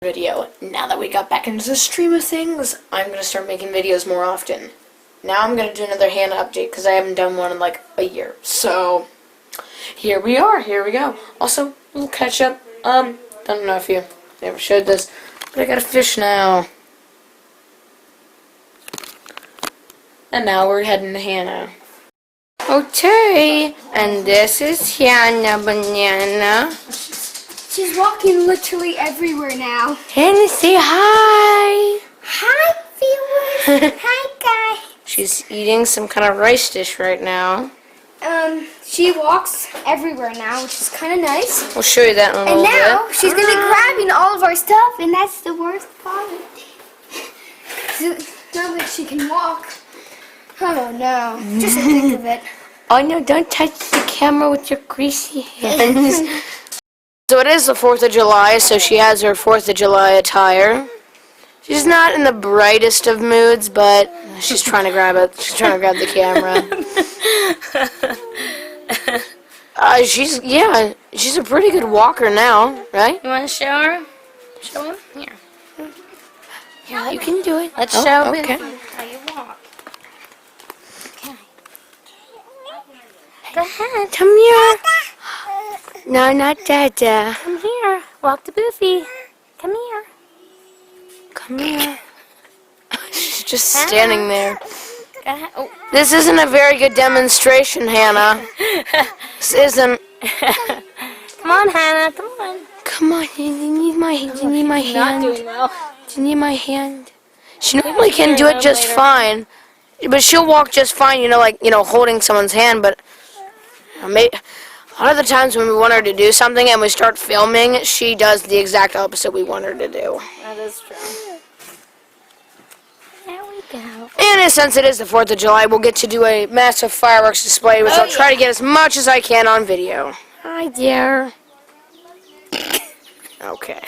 Video. Now that we got back into the stream of things, I'm going to start making videos more often. Now I'm going to do another Hannah update because I haven't done one in like a year. So, here we are. Here we go. Also, a little catch up. Don't know if you ever showed this, but I got a fish now. And now we're heading to Hannah. Okay, and this is Hannah Banana. She's walking literally everywhere now. Hannah, say hi. Hi, viewers. Hi, guys. She's eating some kind of rice dish right now. She walks everywhere now, which is kind of nice. We'll show you that in a little bit. And now she's gonna be grabbing all of our stuff, and that's the worst part. So, now that she can walk. Oh no! Just think of it. Oh no! Don't touch the camera with your greasy hands. So it is the 4th of July, so she has her 4th of July attire. She's not in the brightest of moods, but she's trying to grab it. She's trying to grab the camera. She's a pretty good walker now, right? You want to show her? Show him? Here. Yeah, you can do it. Let's show okay. Biffy how you walk. Okay. Go ahead. Come here. No, not Dada. Come here. Walk to Biffy. Come here. Come here. She's just standing there. Go ahead. Oh. This isn't a very good demonstration, Hannah. This isn't. Come on, Hannah. Come on. Come on, you need my hand. Not doing well. Do you need my hand? She normally can do it just fine, but she'll walk just fine. Holding someone's hand. But maybe a lot of the times when we want her to do something and we start filming, she does the exact opposite we want her to do. That is true. There we go. And since it is the 4th of July, we'll get to do a massive fireworks display, which I'll try to get as much as I can on video. Hi, dear. Okay.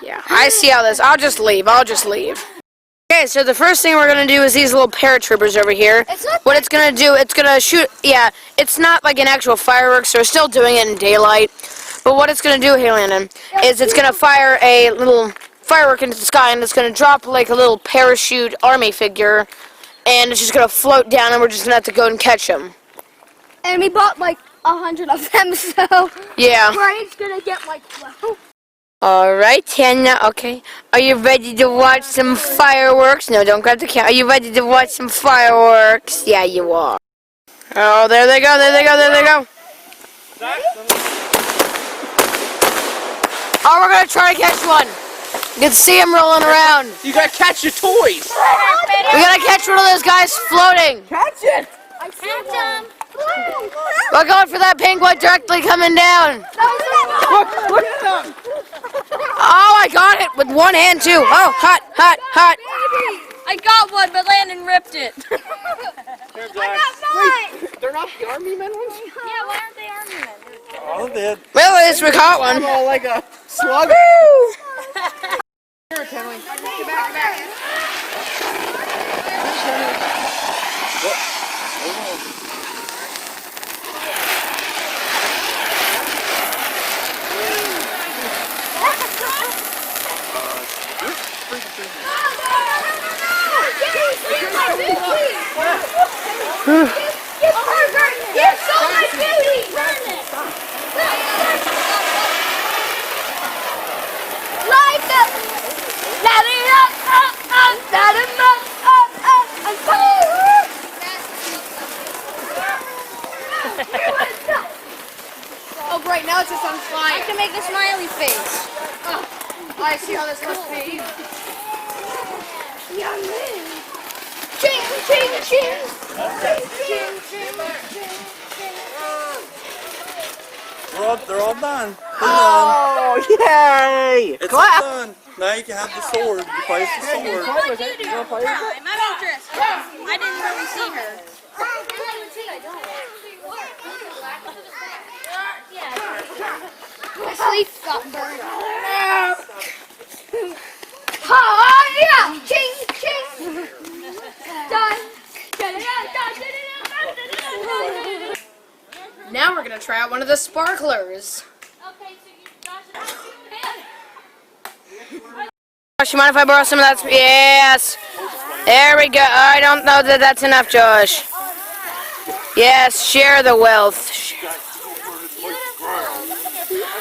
Yeah, I see how this. I'll just leave. Okay, so the first thing we're going to do is these little paratroopers over here. What it's going to do, it's going to shoot, it's not like an actual fireworks, so we're still doing it in daylight. But what it's going to do, hey Landon, is it's going to fire a little firework into the sky, and it's going to drop like a little parachute army figure, and it's just going to float down, and we're just going to have to go and catch them. And we bought like 100 of them, so yeah. Brian's gonna get like 12. Alright, Hannah, okay. Are you ready to watch some fireworks? No, don't grab the camera. Are you ready to watch some fireworks? Yeah, you are. Oh, there they go. Oh, we're going to try to catch one. You can see him rolling around. You got to catch your toys. We got to catch one of those guys floating. Catch it. Catch him. We're going for that pink one directly coming down. Look at them. Oh, I got it with one hand too. Oh, hot. I got one, but Landon ripped it. I got mine. Wait, they're not the army men ones? Yeah, why aren't they army men? Oh, they Well, at least we caught one. Oh, like a slug. Here, Kenley. Get back. Oh, great, now it's just on fire. I can make a smiley face. Oh, I see how this must be. Yummy. Ching. They're all done. Oh, yay! It's all done. Now you can have the sword. You play the sword. What do you do? I'm dressed. I didn't really see her. Sleep got burned. Oh, yeah! Ching. Done. Now we're going to try out one of the sparklers. Okay, so you Josh, you mind if I borrow some of that? Yes. There we go. I don't know that that's enough, Josh. Yes, share the wealth.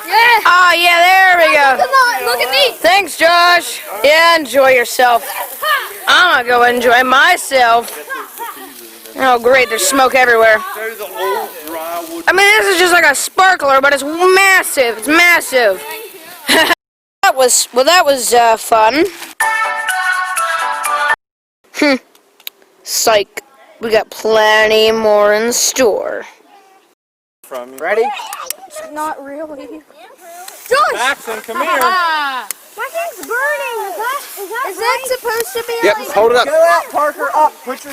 Yeah. Oh, yeah, there we go. Come on, look at me. Thanks, Josh. Yeah, enjoy yourself. I'm gonna go enjoy myself. Oh, great, there's smoke everywhere. I mean, this is just like a sparkler, but it's massive. It's massive. That was fun. Psych. We got plenty more in store. Ready? Not really. Maxon, come here. My hand's burning. Is that supposed to be Yep, like hold it up. Go out, Parker, up. Put it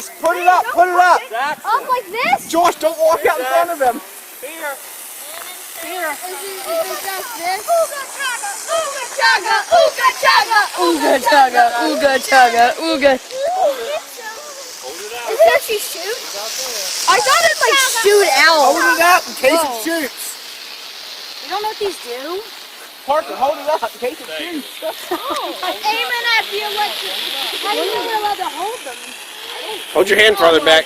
up, put it up. up like this? Josh, don't walk out in front of him. Here. Is it just this? Ooga chaga, ooga chaga, ooga chaga. Ooga chaga, ooga. Is it actually shoot? I thought it like shoot out. Hold it up in case it shoots. You don't know what these do? Parker, hold it up in case it shoots. Aiming at the electric. How do you know we're allowed to hold them? Hold your hand farther back.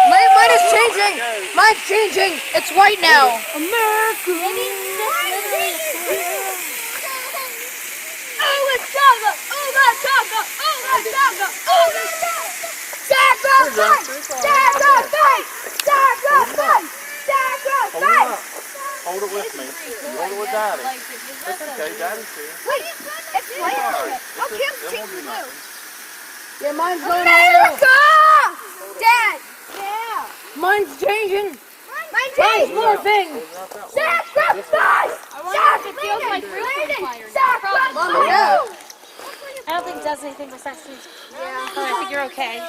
Mine is changing. Mine's changing. It's white now. Hold it with me. You hold it with Daddy. That's okay, Daddy's here. Wait, it's white. Okay, I'm changing blue. Yeah, mine's going America! Dad! Yeah! Mine's changing. Mine's changing! More things. Sacrifice! Sacrifice! I don't think it does anything besides these. Yeah. I think you're okay.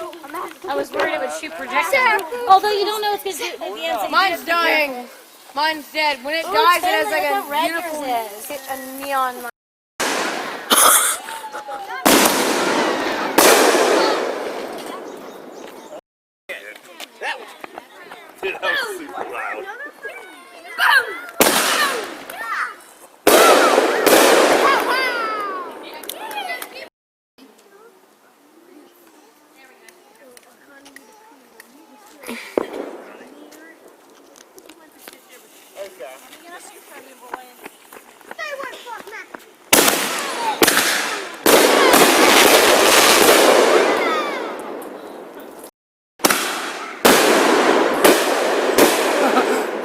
I was worried it would shoot projectiles. Although you don't know it's going to do at the end. So Mine's dying. Mine's dead. When it dies, it has like a beautiful a neon light. That was super loud.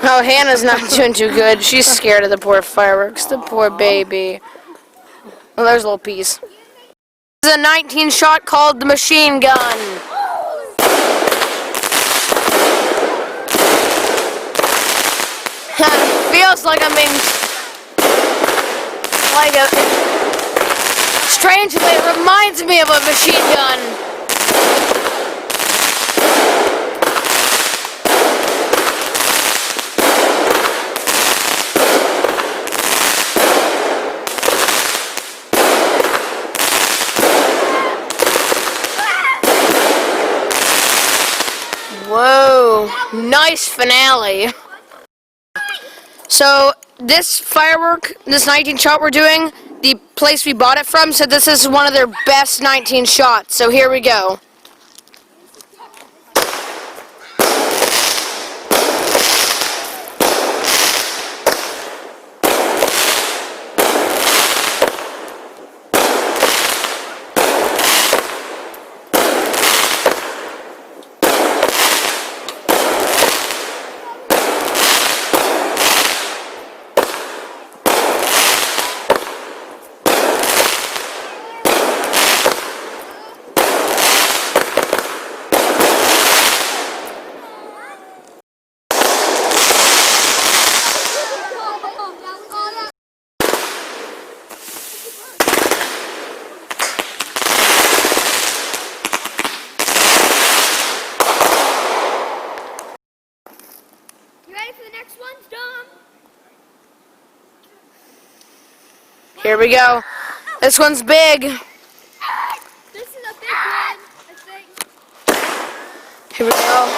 Oh, Hannah's not doing too good. She's scared of the poor fireworks. The poor baby. Well, there's a little piece. This is a 19 shot called the machine gun. Feels like I'm being like a. Strangely, it reminds me of a machine gun. Whoa, nice finale. So this firework, this 19 shot we're doing, the place we bought it from said this is one of their best 19 shots. So here we go. Here we go. This one's big. This is a big one, I think. Here we go.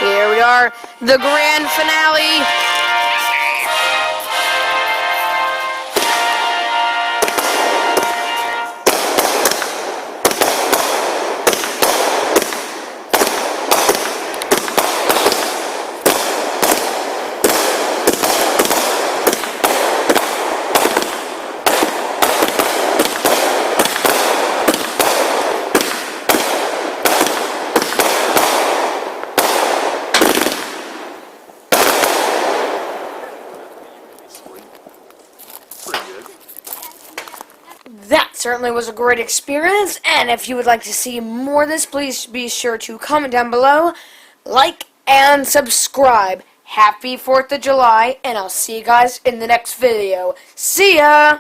Here we are, the grand finale. That certainly was a great experience, and if you would like to see more of this, please be sure to comment down below, like, and subscribe. Happy 4th of July, and I'll see you guys in the next video. See ya!